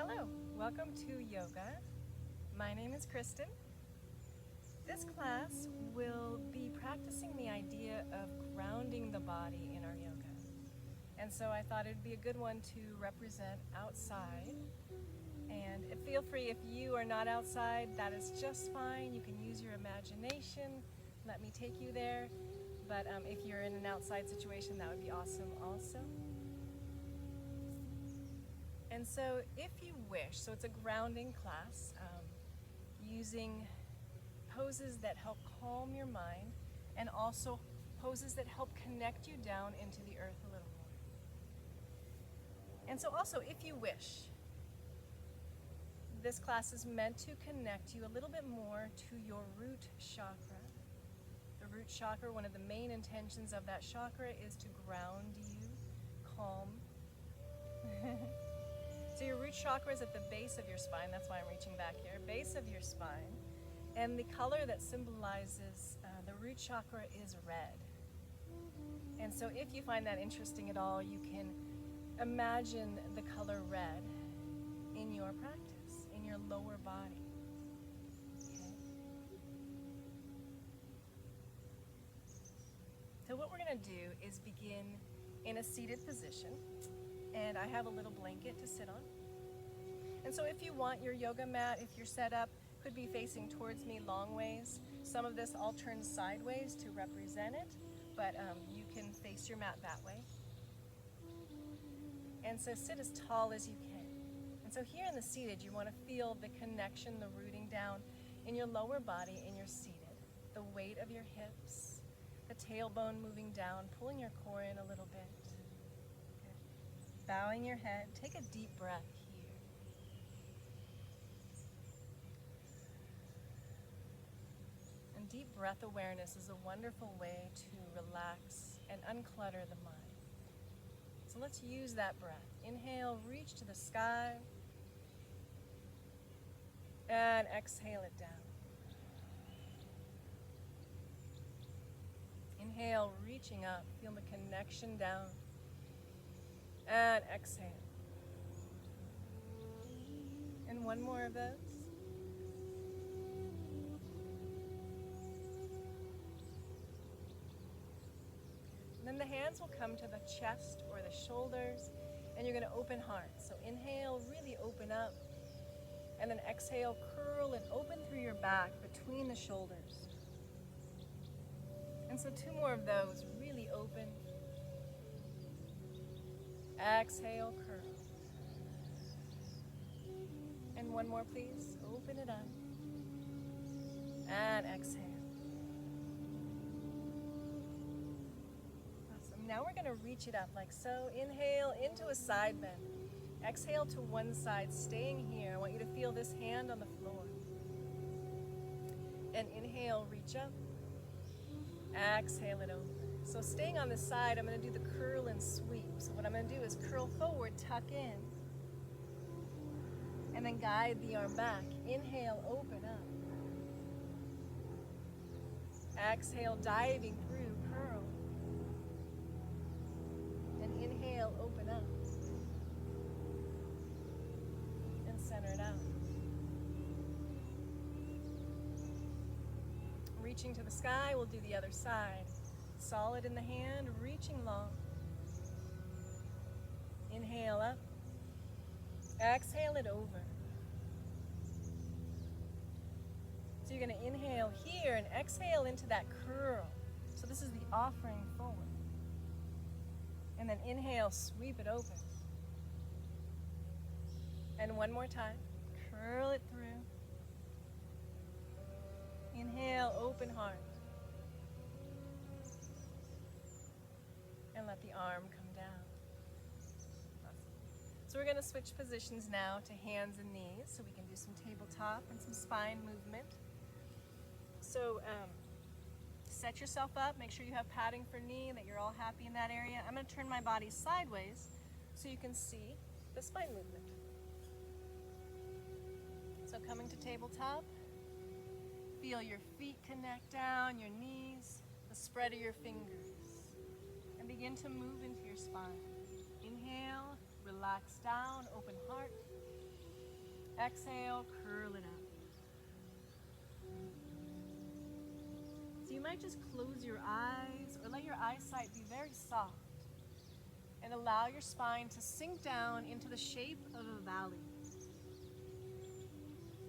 Hello, welcome to yoga. My name is Kristen. This class will be practicing the idea of grounding the body in our yoga. And so I thought it'd be a good one to represent outside. And feel free, if you are not outside, that is just fine. You can use your imagination. Let me take you there. But if you're in an outside situation, that would be awesome also. And so if you wish, so it's a grounding class, using poses that help calm your mind and also poses that help connect you down into the earth a little more. And so also, if you wish, this class is meant to connect you a little bit more to your root chakra. The root chakra, one of the main intentions of that chakra is to ground you, calm. So your root chakra is at the base of your spine. That's why I'm reaching back here. Base of your spine. And the color that symbolizes the root chakra is red. And so if you find that interesting at all, you can imagine the color red in your practice, in your lower body. Okay? So what we're going to do is begin in a seated position. And I have a little blanket to sit on. And so if you want your yoga mat, if you're set up, could be facing towards me long ways. Some of this I'll turn sideways to represent it, but you can face your mat that way. And so sit as tall as you can. And so here in the seated, you want to feel the connection, the rooting down in your lower body in your seated. The weight of your hips, the tailbone moving down, pulling your core in a little bit. Bowing your head, take a deep breath here. And deep breath awareness is a wonderful way to relax and unclutter the mind. So let's use that breath. Inhale, reach to the sky. And exhale it down. Inhale, reaching up, feel the connection down. And exhale. And one more of those. And then the hands will come to the chest or the shoulders, and you're going to open heart. So inhale, really open up. And then exhale, curl and open through your back between the shoulders. And so two more of those, really open. Exhale, curl. And one more, please. Open it up. And exhale. Awesome. Now we're going to reach it up like so. Inhale into a side bend. Exhale to one side, staying here. I want you to feel this hand on the floor. And inhale, reach up. Exhale it over. So staying on this side, I'm going to do the curl and sweep. So what I'm going to do is curl forward, tuck in, and then guide the arm back. Inhale, open up. Exhale, diving through, curl. And inhale, open up. And center it out. Reaching to the sky, we'll do the other side. Solid in the hand, reaching long. Inhale up. Exhale it over. So you're going to inhale here and exhale into that curl. So this is the offering forward. And then inhale, sweep it open. And one more time. Curl it through. Inhale, open heart. And let the arm come down. Awesome. So we're going to switch positions now to hands and knees so we can do some tabletop and some spine movement. So set yourself up, make sure you have padding for knee, that you're all happy in that area. I'm going to turn my body sideways so you can see the spine movement. So coming to tabletop, feel your feet connect down, your knees, the spread of your fingers. And begin to move into your spine. Inhale, relax down, open heart. Exhale, curl it up. So you might just close your eyes or let your eyesight be very soft and allow your spine to sink down into the shape of a valley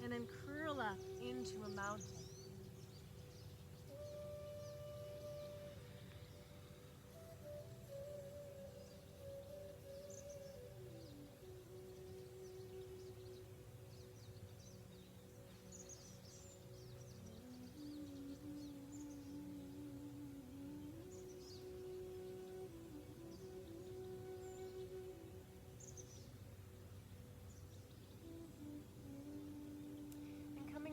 and then curl up into a mountain.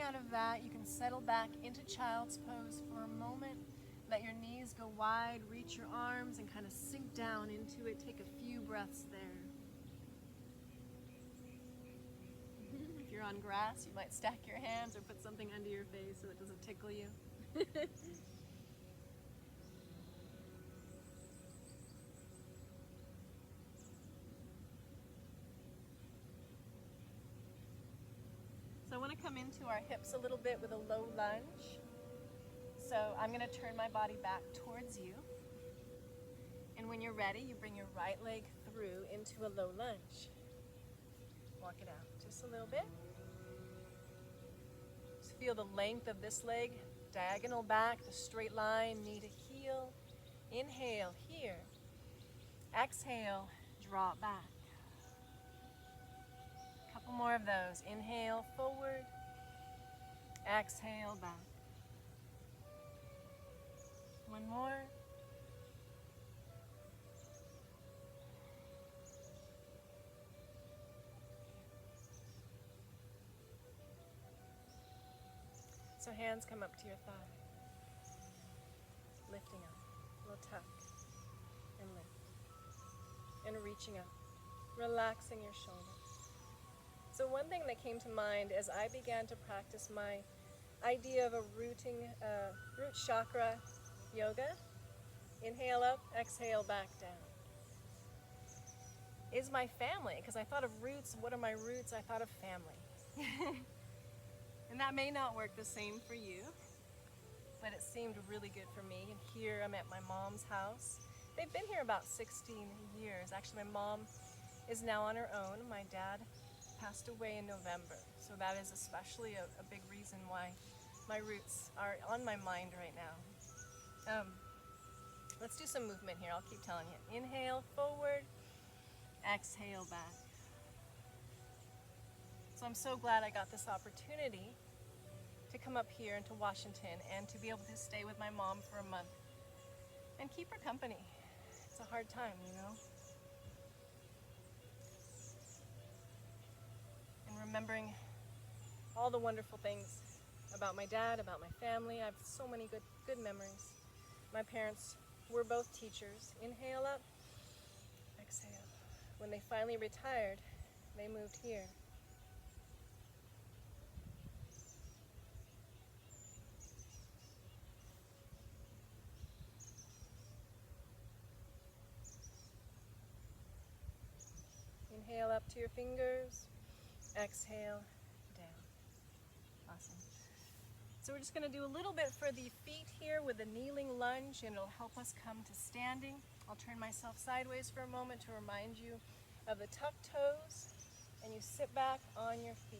Out of that, you can settle back into child's pose for a moment. Let your knees go wide, reach your arms and kind of sink down into it. Take a few breaths there. If you're on grass, you might stack your hands or put something under your face so it doesn't tickle you. So I want to come into our hips a little bit with a low lunge. So I'm going to turn my body back towards you. And when you're ready, you bring your right leg through into a low lunge. Walk it out just a little bit. Just feel the length of this leg, diagonal back, the straight line, knee to heel. Inhale here. Exhale, draw it back. Couple more of those. Inhale, forward. Exhale, back. One more. So hands come up to your thigh. Lifting up. A little tuck. And lift. And reaching up. Relaxing your shoulders. So one thing that came to mind as I began to practice my idea of a root chakra yoga, inhale up, exhale back down, is my family. Because I thought of roots, what are my roots? I thought of family. And that may not work the same for you, but it seemed really good for me. And here I'm at my mom's house. They've been here about 16 years. Actually, my mom is now on her own. My dad passed away in November, so that is especially a big reason why my roots are on my mind right now. Let's do some movement here. I'll keep telling you. Inhale, forward. Exhale, back. So I'm so glad I got this opportunity to come up here into Washington and to be able to stay with my mom for a month and keep her company. It's a hard time, you know. Remembering all the wonderful things about my dad, about my family. I have so many good memories. My parents were both teachers. Inhale up, exhale. When they finally retired, they moved here. Inhale up to your fingers. Exhale, down. Awesome. So we're just going to do a little bit for the feet here with a kneeling lunge, and it'll help us come to standing. I'll turn myself sideways for a moment to remind you of the tucked toes, and you sit back on your feet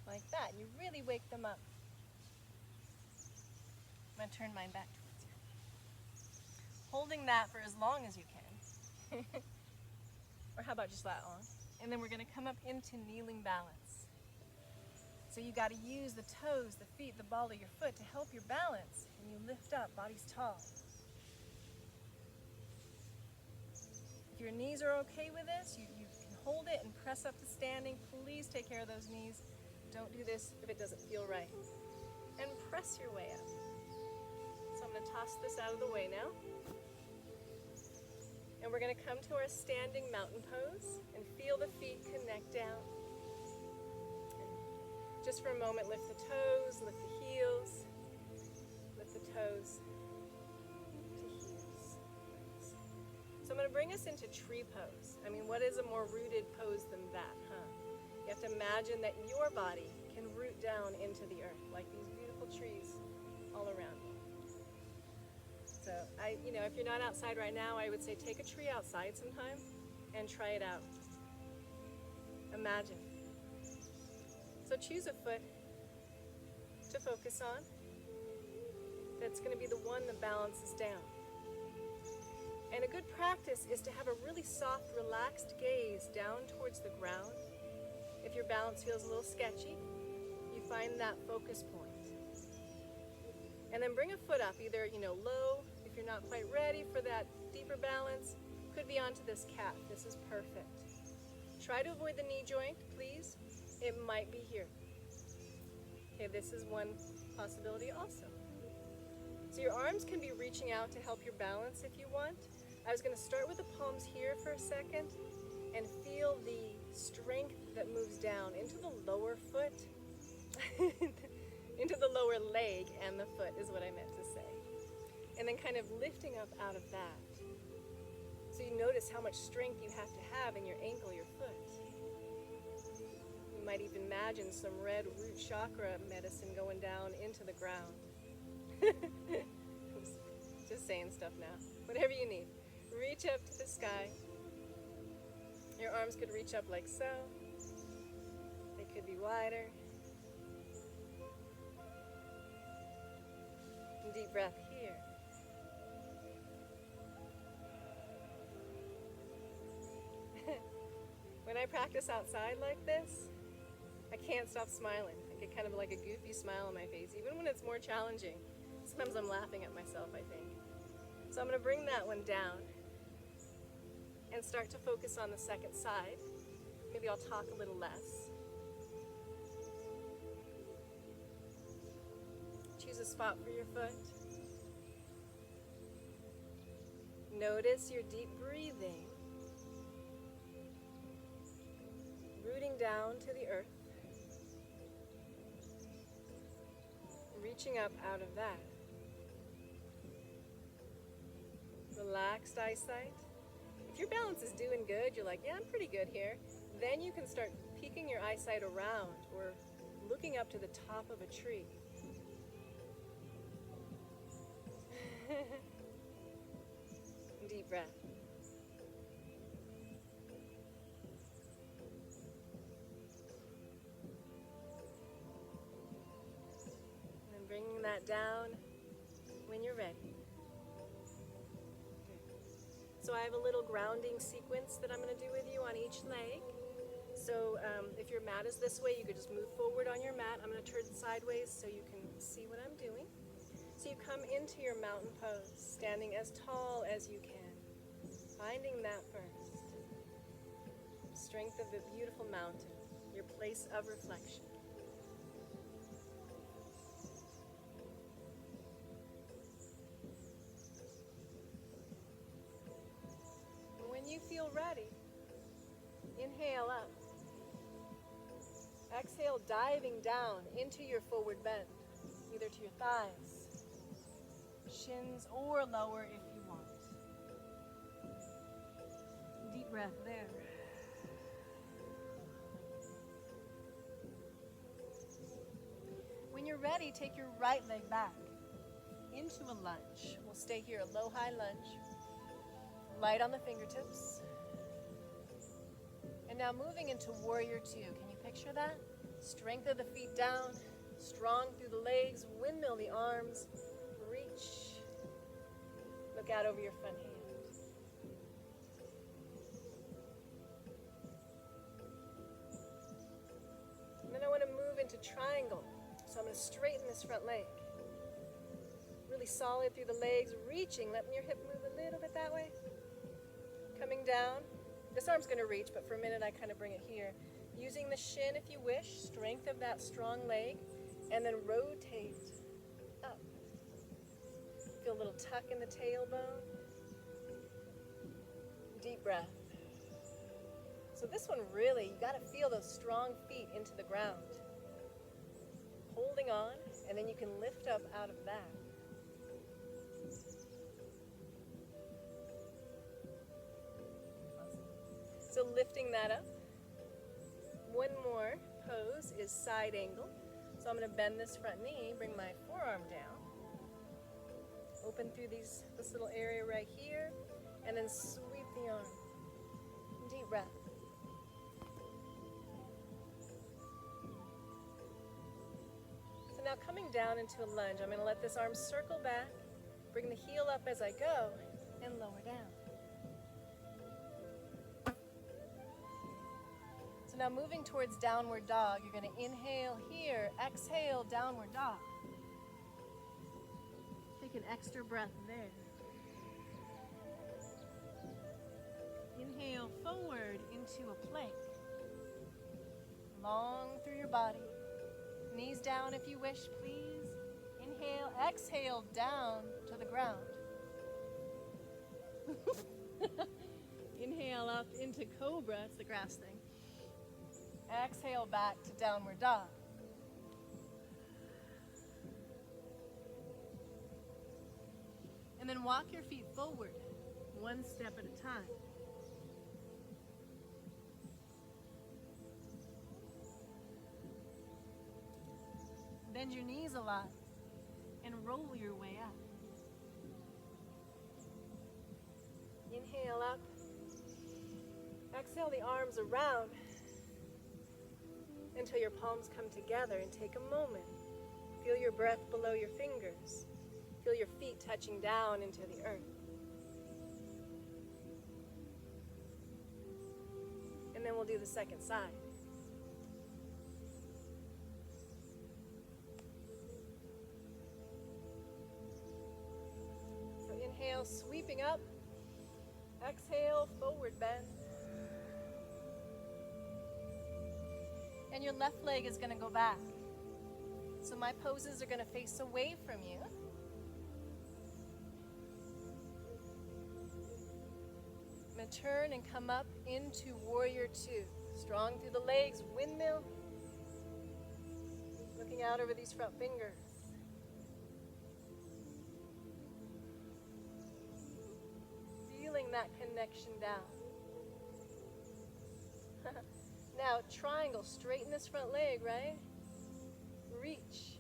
like that. You really wake them up. I'm going to turn mine back towards you. Holding that for as long as you can. Or how about just that long? And then we're going to come up into kneeling balance. So you got to use the toes, the feet, the ball of your foot to help your balance. And you lift up, body's tall. If your knees are okay with this, you can hold it and press up to standing. Please take care of those knees. Don't do this if it doesn't feel right. And press your way up. So I'm going to toss this out of the way now. And we're going to come to our standing mountain pose and feel the feet connect down. And just for a moment, lift the toes, lift the heels, lift the toes to heels. So I'm going to bring us into tree pose. I mean, what is a more rooted pose than that, huh? You have to imagine that your body can root down into the earth like these beautiful trees all around you. So, if you're not outside right now, I would say take a tree outside sometime and try it out. Imagine. So choose a foot to focus on. That's going to be the one that balances down. And a good practice is to have a really soft, relaxed gaze down towards the ground. If your balance feels a little sketchy, you find that focus point. And then bring a foot up, either, low, if you're not quite ready for that deeper balance. Could be onto this cat. This is perfect. Try to avoid the knee joint, please. It might be here. Okay, this is one possibility also. So your arms can be reaching out to help your balance if you want. I was going to start with the palms here for a second and feel the strength that moves down into the lower foot, into the lower leg and the foot is what I meant to say. And then kind of lifting up out of that. So you notice how much strength you have to have in your ankle, your foot. You might even imagine some red root chakra medicine going down into the ground. Just saying stuff now. Whatever you need. Reach up to the sky. Your arms could reach up like so. They could be wider. And deep breath here. When I practice outside like this, I can't stop smiling. I get kind of like a goofy smile on my face, even when it's more challenging. Sometimes I'm laughing at myself, I think. So I'm going to bring that one down and start to focus on the second side. Maybe I'll talk a little less. Choose a spot for your foot. Notice your deep breathing. Rooting down to the earth. Reaching up out of that. Relaxed eyesight. If your balance is doing good, you're like, yeah, I'm pretty good here. Then you can start peeking your eyesight around or looking up to the top of a tree. Deep breath. And bringing that down when you're ready. So I have a little grounding sequence that I'm going to do with you on each leg. So if your mat is this way, you could just move forward on your mat. I'm going to turn sideways so you can see what I'm doing. So you come into your mountain pose, standing as tall as you can. Finding that first. Strength of the beautiful mountain, your place of reflection. When you feel ready, inhale up. Exhale, diving down into your forward bend, either to your thighs, shins, or lower if you want. Deep breath there. When you're ready, take your right leg back into a lunge. We'll stay here, a low, high lunge. Light on the fingertips. And now moving into warrior two. Can you picture that? Strength of the feet down, strong through the legs, windmill the arms, reach. Look out over your front hand. And then I want to move into triangle. So I'm going to straighten this front leg. Really solid through the legs, reaching, letting your hip move a little bit that way. Coming down. This arm's going to reach, but for a minute I kind of bring it here. Using the shin if you wish, strength of that strong leg, and then rotate up. Feel a little tuck in the tailbone. Deep breath. So this one really, you got to feel those strong feet into the ground. Holding on, and then you can lift up out of that. So lifting that up, One more pose is side angle. So I'm going to bend this front knee, bring my forearm down, open through this little area right here, and then sweep the arm. Deep breath. So now coming down into a lunge, I'm going to let this arm circle back, bring the heel up as I go, and lower down. So now moving towards downward dog, you're going to inhale here, exhale, downward dog. Take an extra breath there. Inhale forward into a plank. Long through your body. Knees down if you wish, please. Inhale, exhale, down to the ground. Inhale up into cobra, it's the grass thing. Exhale back to downward dog. And then walk your feet forward, one step at a time. Bend your knees a lot and roll your way up. Inhale up. Exhale the arms around until your palms come together, and take a moment. Feel your breath below your fingers. Feel your feet touching down into the earth. And then we'll do the second side. So inhale, sweeping up. Exhale, forward bend. And your left leg is going to go back. So my poses are going to face away from you. I'm going to turn and come up into warrior two. Strong through the legs, windmill. Looking out over these front fingers. Feeling that connection down. Now, triangle, straighten this front leg, right? Reach.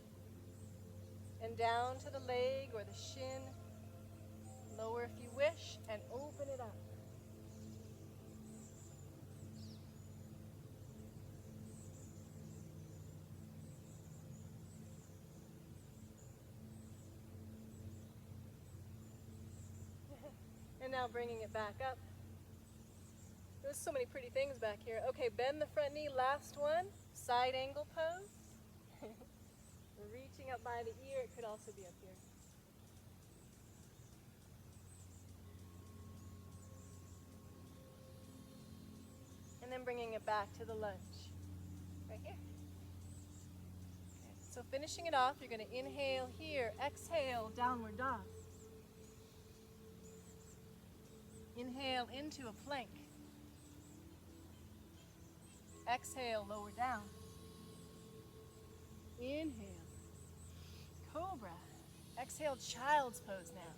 And down to the leg or the shin. Lower if you wish, and open it up. And now bringing it back up. There's so many pretty things back here. Okay, bend the front knee, last one. Side angle pose. Reaching up by the ear, it could also be up here. And then bringing it back to the lunge. Right here. Okay, so finishing it off, you're going to inhale here, exhale, downward dog. Inhale into a plank. Exhale, lower down. Inhale, cobra. Exhale, child's pose now.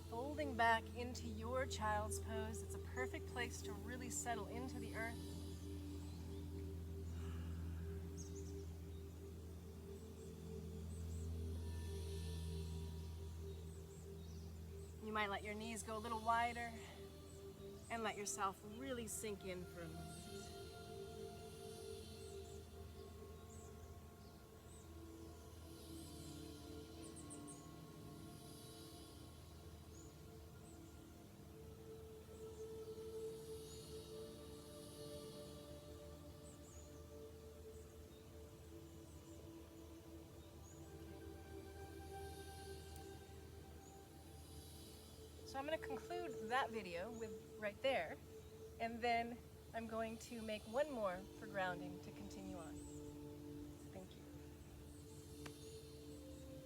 Folding back into your child's pose. It's a perfect place to really settle into the earth. You might let your knees go a little wider and let yourself really sink in for a moment. So I'm going to conclude that video with right there, and then I'm going to make one more for grounding to continue on.